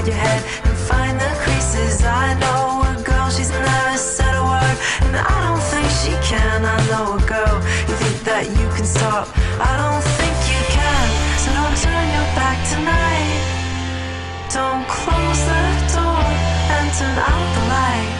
inside your head and find the creases. I know a girl, she's never said a word, and I don't think she can. I know a girl, you think that you can stop, I don't think you can. So don't turn your back tonight, don't close the door and turn out the light.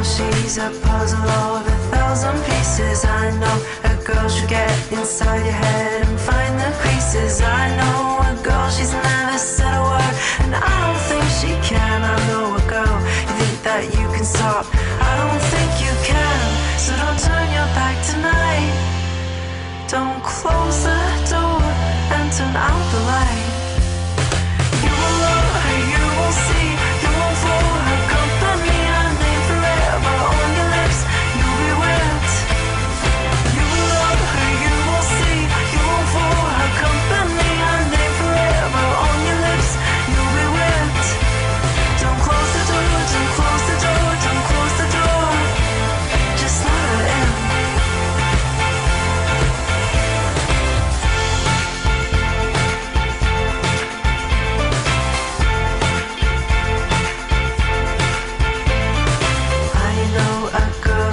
She's a puzzle of 1,000 pieces. I know a girl should get inside your head and find the creases. I know a girl, she's never said a word, and I don't think she can. I know a girl, you think that you can stop, I don't think you can. So don't turn your back tonight, don't close the door and turn out the light. You will love her, you will see, you won't fall her company.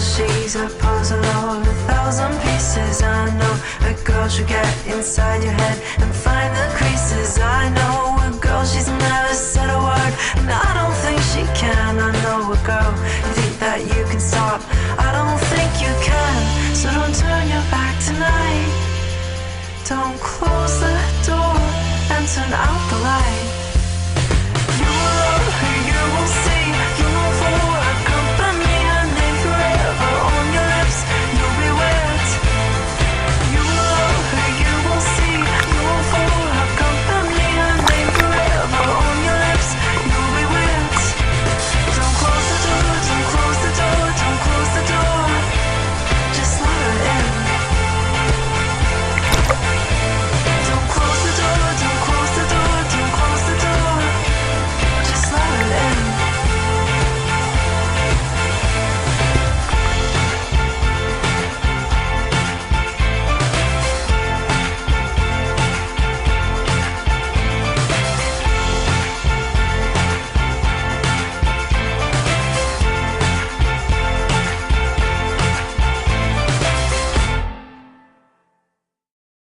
She's a puzzle of 1,000 pieces. I know a girl should get inside your head and find the creases. I know a girl, she's never said a word, and I don't think she can. I know a girl, you think that you can stop, I don't think you can. So don't turn your back tonight, don't close the door and turn out the light.